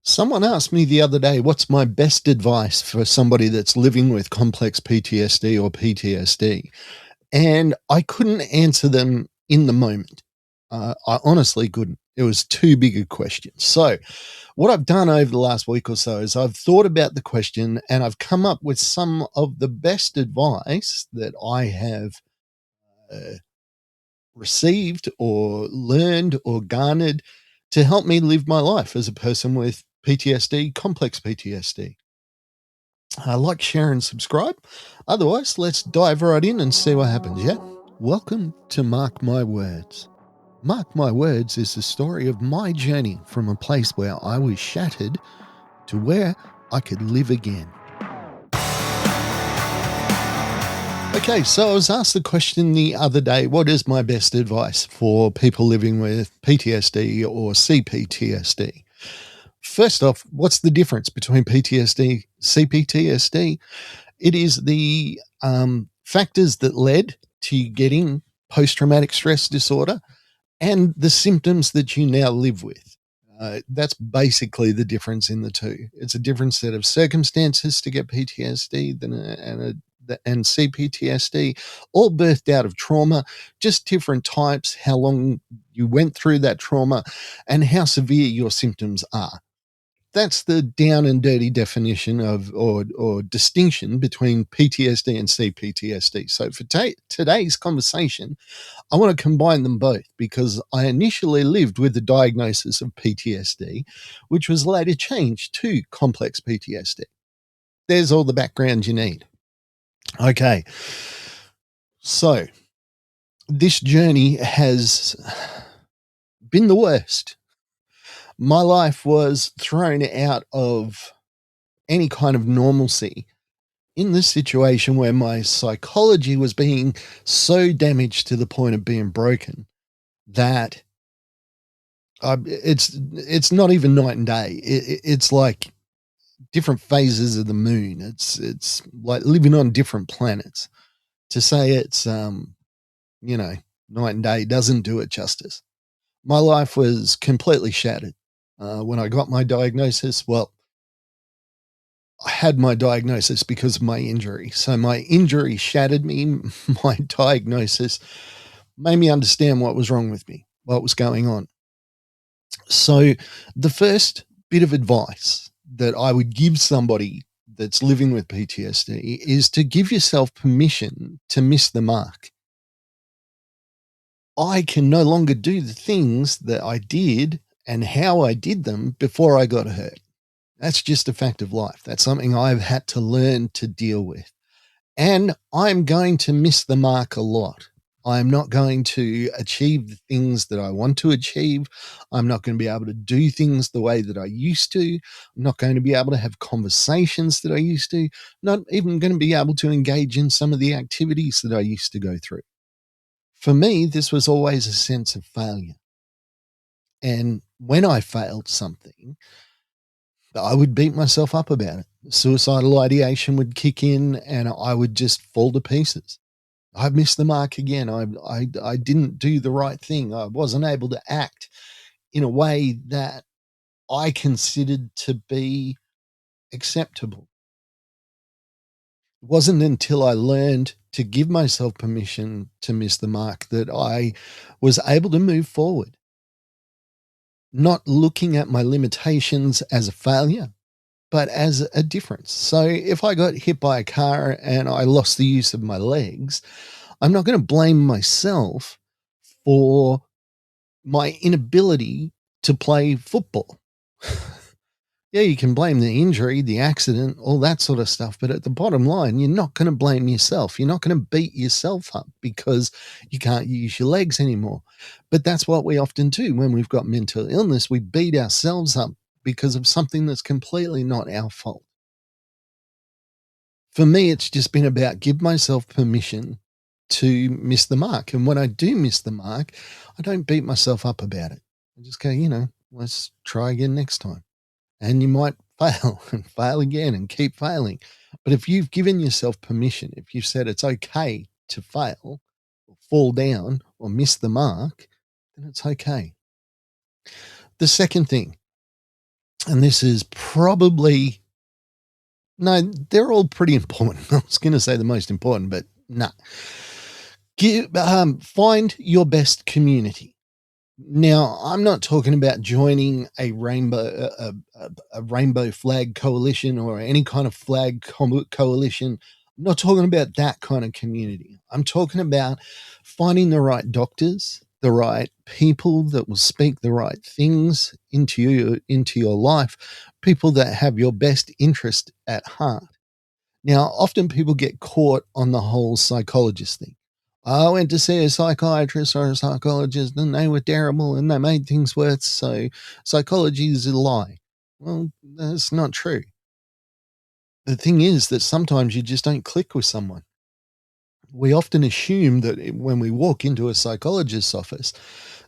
Someone asked me the other day, what's my best advice for somebody that's living with complex PTSD or PTSD? And I couldn't answer them in the moment. I honestly couldn't. It was too big a question. So, what I've done over the last week or so is I've thought about the question and I've come up with some of the best advice that I have uh, received or learned or garnered to help me live my life as a person with PTSD, complex PTSD. Like, share, and subscribe. Otherwise, let's dive right in and see what happens, yeah? Welcome to Mark My Words. Mark My Words is the story of my journey from a place where I was shattered to where I could live again. Okay, so I was asked the question the other day, what is my best advice for people living with PTSD or CPTSD? First off, what's the difference between PTSD, CPTSD? It is the factors that led to you getting post-traumatic stress disorder and the symptoms that you now live with. That's basically the difference in the two. It's a different set of circumstances to get PTSD and CPTSD, all birthed out of trauma, just different types, how long you went through that trauma, and how severe your symptoms are. That's the down and dirty definition of or distinction between PTSD and CPTSD. So for today's conversation, I want to combine them both because I initially lived with the diagnosis of PTSD, which was later changed to complex PTSD. There's all the background you need. Okay. So this journey has been the worst. My life was thrown out of any kind of normalcy in this situation where my psychology was being so damaged to the point of being broken that it's not even night and day. It's like different phases of the moon. It's like living on different planets. To say it's night and day doesn't do it justice. My life was completely shattered when I got my diagnosis. Well, I had my diagnosis because of my injury. So my injury shattered me. My diagnosis made me understand what was wrong with me, what was going on. So the first bit of advice that I would give somebody that's living with PTSD is to give yourself permission to miss the mark. I can no longer do the things that I did and how I did them before I got hurt. That's just a fact of life. That's something I've had to learn to deal with. And I'm going to miss the mark a lot. I'm not going to achieve the things that I want to achieve. I'm not going to be able to do things the way that I used to. I'm not going to be able to have conversations that I used to. Not even going to be able to engage in some of the activities that I used to go through. For me, this was always a sense of failure. And when I failed something, I would beat myself up about it. Suicidal ideation would kick in and I would just fall to pieces. I missed the mark again. I didn't do the right thing. I wasn't able to act in a way that I considered to be acceptable. It wasn't until I learned to give myself permission to miss the mark that I was able to move forward, not looking at my limitations as a failure, but as a difference. So if I got hit by a car and I lost the use of my legs, I'm not going to blame myself for my inability to play football. Yeah, you can blame the injury, the accident, all that sort of stuff. But at the bottom line, you're not going to blame yourself. You're not going to beat yourself up because you can't use your legs anymore. But that's what we often do when we've got mental illness. We beat ourselves up because of something that's completely not our fault. For me, it's just been about give myself permission to miss the mark. And when I do miss the mark, I don't beat myself up about it. I just go, let's try again next time. And you might fail and fail again and keep failing. But if you've given yourself permission, if you've said it's okay to fail or fall down or miss the mark, then it's okay. The second thing and this is probably, no, they're all pretty important. I was going to say the most important, but no. Find your best community. Now, I'm not talking about joining a rainbow flag coalition or any kind of flag coalition. I'm not talking about that kind of community. I'm talking about finding the right doctors, the right people that will speak the right things into your life, people that have your best interest at heart. Now, often people get caught on the whole psychologist thing. I went to see a psychiatrist or a psychologist and they were terrible and they made things worse. So psychology is a lie. Well, that's not true. The thing is that sometimes you just don't click with someone. We often assume that when we walk into a psychologist's office,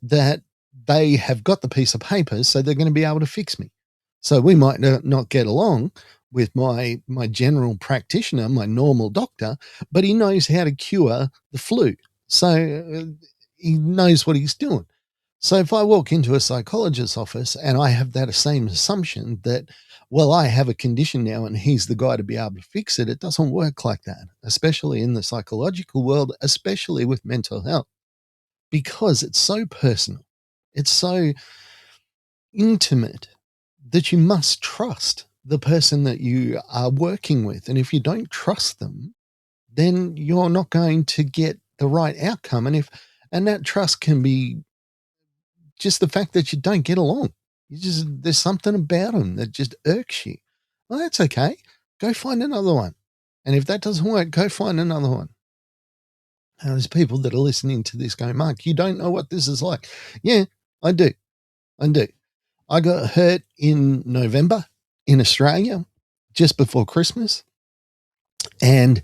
that they have got the piece of paper, so they're going to be able to fix me. So we might not get along with my general practitioner, my normal doctor, but he knows how to cure the flu. So he knows what he's doing. So if I walk into a psychologist's office and I have that same assumption that, well, I have a condition now and he's the guy to be able to fix it, it doesn't work like that, especially in the psychological world, especially with mental health, because it's so personal. It's so intimate that you must trust the person that you are working with. And if you don't trust them, then you're not going to get the right outcome. And that trust can be just the fact that you don't get along. There's something about them that just irks you. Well, that's okay. Go find another one. And if that doesn't work, go find another one. Now, there's people that are listening to this going, Mark, you don't know what this is like. Yeah, I do. I do. I got hurt in November in Australia just before Christmas. And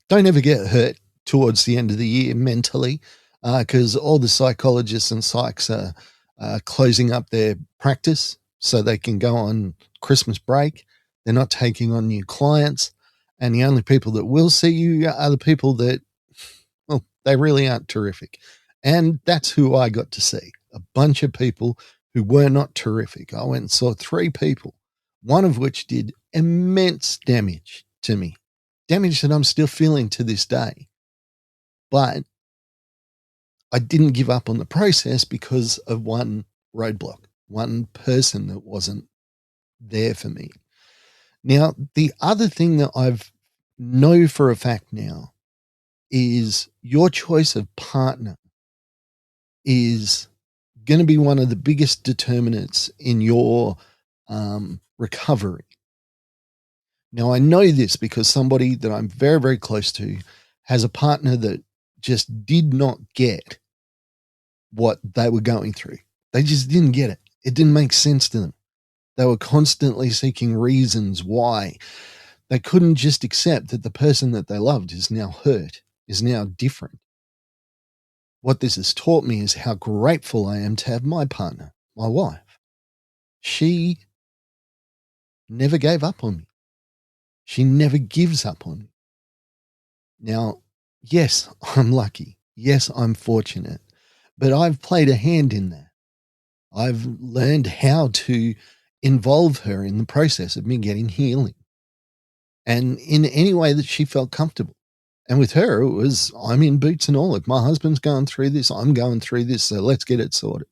don't ever get hurt towards the end of the year mentally, because all the psychologists and psychs are closing up their practice so they can go on Christmas break. They're not taking on new clients. And the only people that will see you are the people that, well, they really aren't terrific. And that's who I got to see, a bunch of people who were not terrific. I went and saw 3 people, one of which did immense damage to me, damage that I'm still feeling to this day. But I didn't give up on the process because of one roadblock, one person that wasn't there for me. Now, the other thing that I've know for a fact now is your choice of partner is going to be one of the biggest determinants in your recovery. Now, I know this because somebody that I'm very, very close to has a partner that just did not get what they were going through. They just didn't get it. It didn't make sense to them. They were constantly seeking reasons why. They couldn't just accept that the person that they loved is now hurt, is now different. What this has taught me is how grateful I am to have my partner, my wife. She never gave up on me. She never gives up on me. Now, yes, I'm lucky. Yes, I'm fortunate. But I've played a hand in that. I've learned how to involve her in the process of me getting healing and in any way that she felt comfortable. And with her, it was, I'm in boots and all. If my husband's going through this, I'm going through this. So let's get it sorted.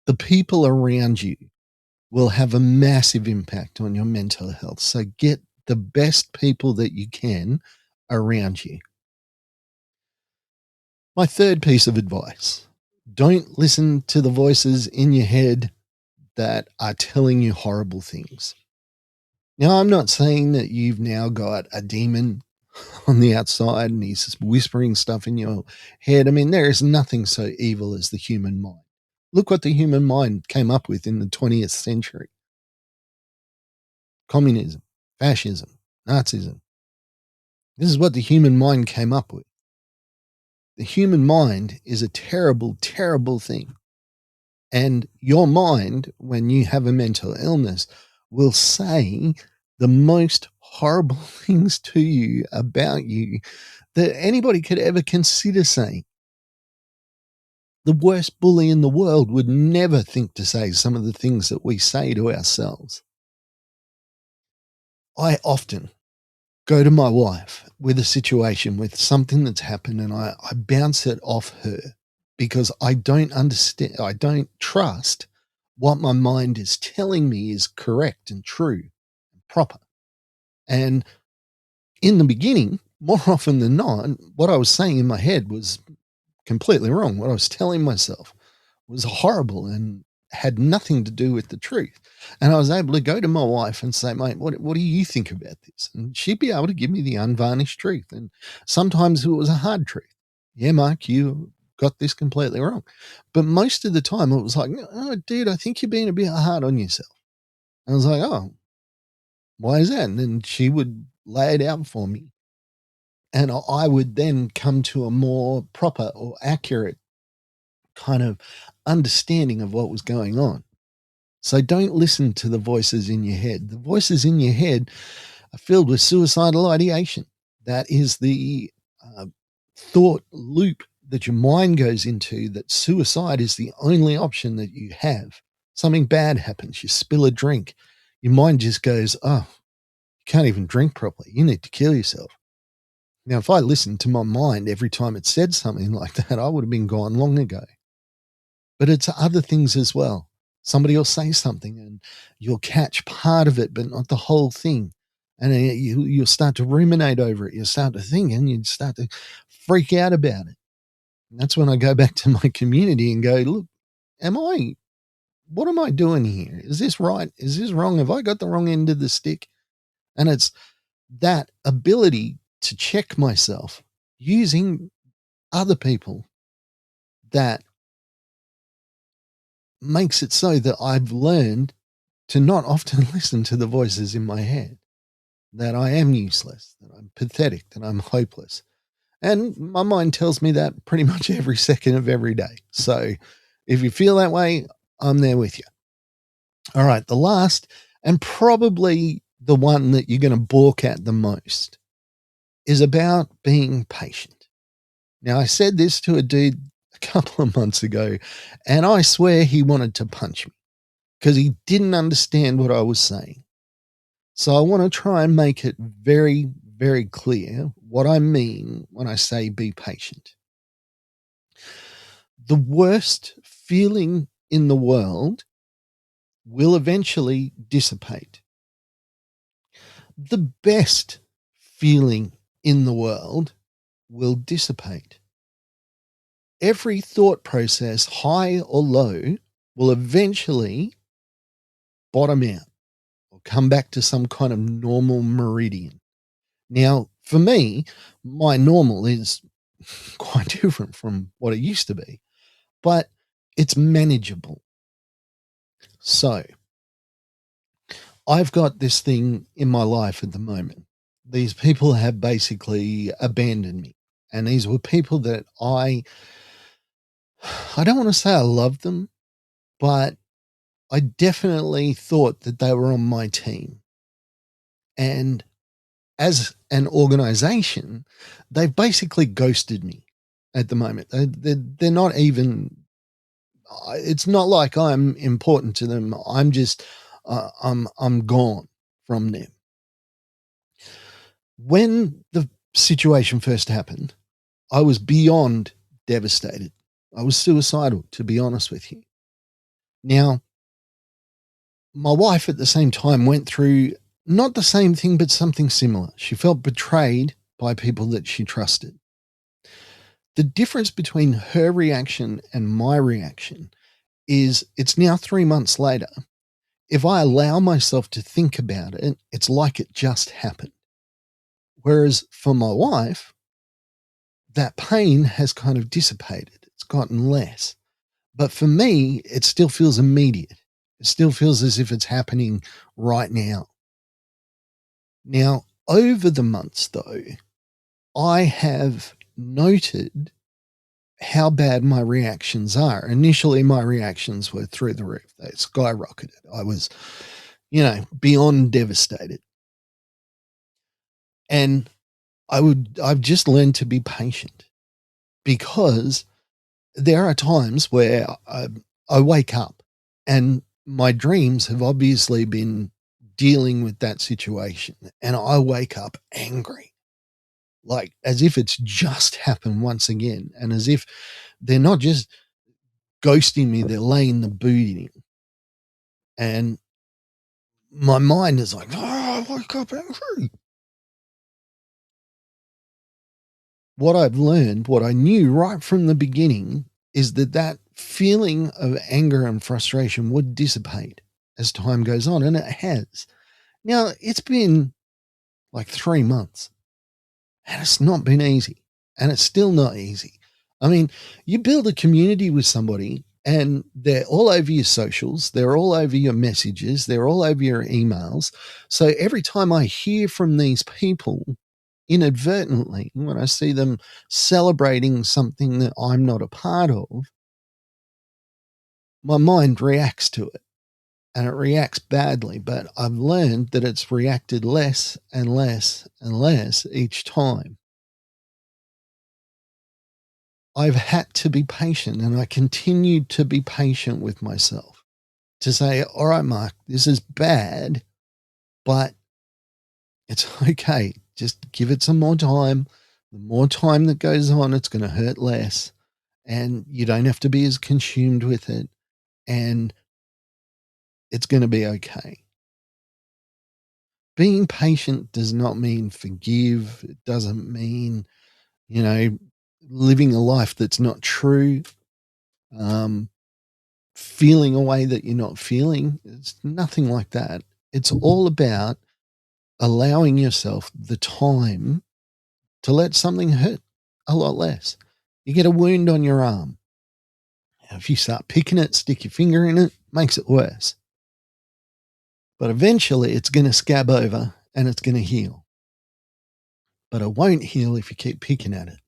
The people around you will have a massive impact on your mental health. So get the best people that you can around you. My third piece of advice: don't listen to the voices in your head that are telling you horrible things. Now, I'm not saying that you've now got a demon on the outside and he's whispering stuff in your head. I mean, there is nothing so evil as the human mind. Look what the human mind came up with in the 20th century: communism, fascism, Nazism. This is what the human mind came up with. The human mind is a terrible, terrible thing. And your mind, when you have a mental illness, will say the most horrible things to you about you that anybody could ever consider saying. The worst bully in the world would never think to say some of the things that we say to ourselves. I often go to my wife with a situation, with something that's happened, and I bounce it off her because I don't understand, I don't trust what my mind is telling me is correct and true and proper. And in the beginning, more often than not, what I was saying in my head was completely wrong. What I was telling myself was horrible and had nothing to do with the truth. And I was able to go to my wife and say, mate, what do you think about this? And she'd be able to give me the unvarnished truth. And sometimes it was a hard truth. Yeah, Mark, you got this completely wrong. But most of the time it was like, oh, dude, I think you're being a bit hard on yourself. And I was like, oh, why is that? And then she would lay it out for me. And I would then come to a more proper or accurate kind of understanding of what was going on. So don't listen to the voices in your head. The voices in your head are filled with suicidal ideation. That is the thought loop that your mind goes into, that suicide is the only option that you have. Something bad happens, you spill a drink, your mind just goes, oh, you can't even drink properly. You need to kill yourself. Now, if I listened to my mind every time it said something like that, I would have been gone long ago. But it's other things as well. Somebody will say something and you'll catch part of it, but not the whole thing. And you'll start to ruminate over it. You'll start to think and you start to freak out about it. And that's when I go back to my community and go, look, what am I doing here? Is this right? Is this wrong? Have I got the wrong end of the stick? And it's that ability to check myself using other people that makes it so that I've learned to not often listen to the voices in my head, that I am useless, that I'm pathetic, that I'm hopeless. And my mind tells me that pretty much every second of every day. So if you feel that way, I'm there with you. All right, the last and probably the one that you're going to balk at the most is about being patient. Now, I said this to a dude a couple of months ago, and I swear he wanted to punch me because he didn't understand what I was saying. So I want to try and make it very, very clear what I mean when I say be patient. The worst feeling in the world will eventually dissipate. The best feeling in the world will dissipate. Every thought process, high or low, will eventually bottom out or come back to some kind of normal meridian. Now, for me, my normal is quite different from what it used to be, but it's manageable. So I've got this thing in my life at the moment. These people have basically abandoned me. And these were people that I don't want to say I love them, but I definitely thought that they were on my team. And as an organization, they've basically ghosted me at the moment. They're not even, it's not like I'm important to them. I'm just, I'm gone from them. When the situation first happened, I was beyond devastated. I was suicidal, to be honest with you. Now, my wife at the same time went through not the same thing, but something similar. She felt betrayed by people that she trusted. The difference between her reaction and my reaction is it's now 3 months later. If I allow myself to think about it, it's like it just happened. Whereas for my wife, that pain has kind of dissipated. It's gotten less. But for me, it still feels immediate. It still feels as if it's happening right now. Now, over the months, though, I have noted how bad my reactions are. Initially, my reactions were through the roof. They skyrocketed. I was, beyond devastated. And I've just learned to be patient because there are times where I wake up and my dreams have obviously been dealing with that situation, and I wake up angry, like as if it's just happened once again, and as if they're not just ghosting me, they're laying the boot in. And my mind is like, oh, I woke up angry. What I've learned, what I knew right from the beginning, is that that feeling of anger and frustration would dissipate as time goes on, and it has. Now, it's been like 3 months, and it's not been easy, and it's still not easy. I mean, you build a community with somebody, and they're all over your socials, they're all over your messages, they're all over your emails. So every time I hear from these people, inadvertently, when I see them celebrating something that I'm not a part of, my mind reacts to it, and it reacts badly. But I've learned that it's reacted less and less and less each time. I've had to be patient, and I continue to be patient with myself to say, all right, Mark, this is bad, but it's okay. Just give it some more time. The more time that goes on, it's going to hurt less, and you don't have to be as consumed with it, and it's going to be okay. Being patient does not mean forgive. It doesn't mean, you know, living a life that's not true, um, feeling a way that you're not feeling. It's nothing like that. It's all about allowing yourself the time to let something hurt a lot less. You get a wound on your arm. If you start picking it, stick your finger in it, makes it worse. But eventually it's going to scab over and it's going to heal. But it won't heal if you keep picking at it,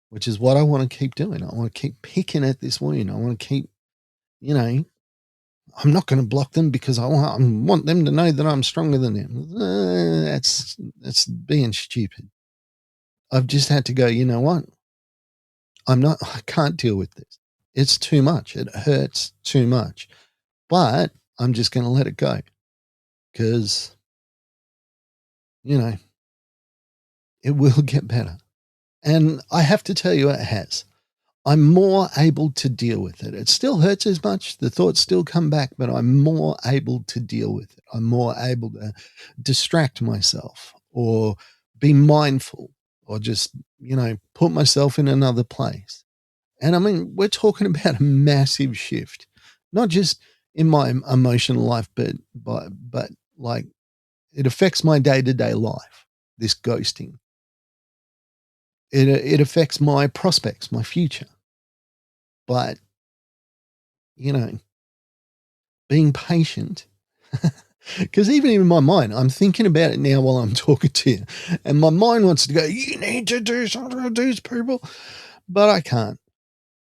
which is what I want to keep doing. I want to keep picking at this wound. I want to keep, you know, I'm not going to block them because I want them to know that I'm stronger than them. That's being stupid. I've just had to go, you know what? I can't deal with this. It's too much. It hurts too much. But I'm just going to let it go because, you know, it will get better. And I have to tell you, it has. I'm more able to deal with it. It still hurts as much. The thoughts still come back, but I'm more able to deal with it. I'm more able to distract myself or be mindful or just, put myself in another place. And I mean, we're talking about a massive shift, not just in my emotional life, but like it affects my day to day life, this ghosting. It affects my prospects, my future. But, you know, being patient, because even in my mind, I'm thinking about it now while I'm talking to you, and my mind wants to go, you need to do something with these people, but I can't.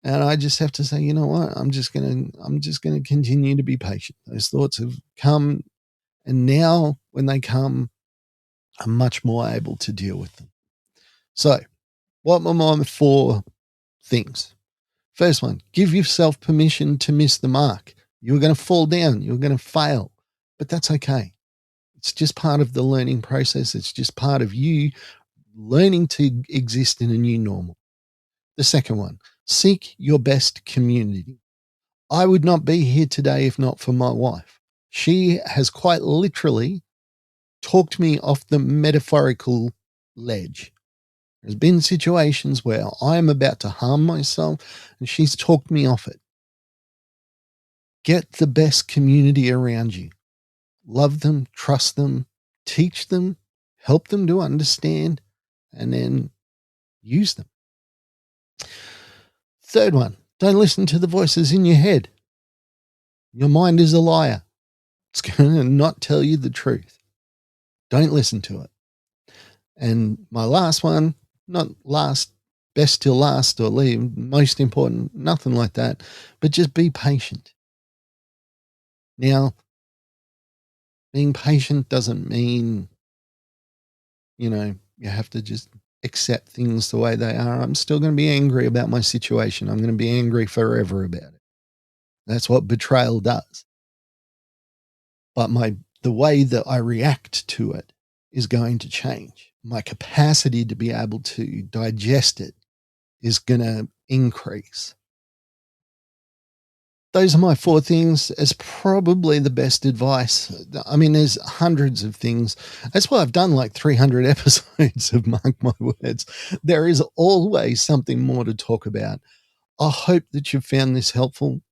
And I just have to say, you know what? I'm just gonna continue to be patient. Those thoughts have come, and now when they come, I'm much more able to deal with them. So, what are my 4 things? First one, give yourself permission to miss the mark. You're going to fall down. You're going to fail, but that's okay. It's just part of the learning process. It's just part of you learning to exist in a new normal. The second one, seek your best community. I would not be here today if not for my wife. She has quite literally talked me off the metaphorical ledge. There's been situations where I am about to harm myself and she's talked me off it. Get the best community around you. Love them, trust them, teach them, help them to understand, and then use them. Third one, don't listen to the voices in your head. Your mind is a liar. It's going to not tell you the truth. Don't listen to it. And my last one, not last, best till last or leave, most important, nothing like that, but just be patient. Now, being patient doesn't mean, you have to just accept things the way they are, I'm still going to be angry about my situation. I'm going to be angry forever about it. That's what betrayal does. But the way that I react to it is going to change. My capacity to be able to digest it is going to increase. Those are my 4 things. It's probably the best advice. I mean, there's hundreds of things. That's why I've done like 300 episodes of Mark My Words. There is always something more to talk about. I hope that you found this helpful.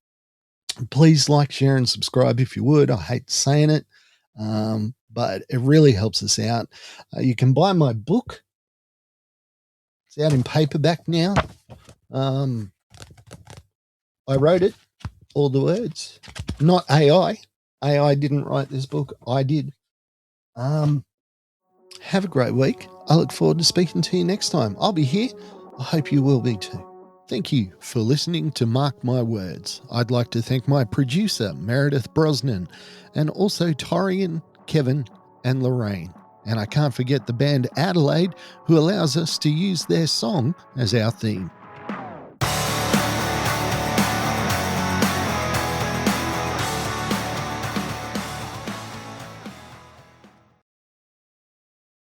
Please like, share, and subscribe if you would. I hate saying it, but it really helps us out. You can buy my book. It's out in paperback now. I wrote it. All the words, not AI. AI didn't write this book. I did. Have a great week. I look forward to speaking to you next time. I'll be here. I hope you will be too. Thank you for listening to Mark My Words. I'd like to thank my producer, Meredith Brosnan, and also Torian, Kevin, and Lorraine. And I can't forget the band Adelaide, who allows us to use their song as our theme.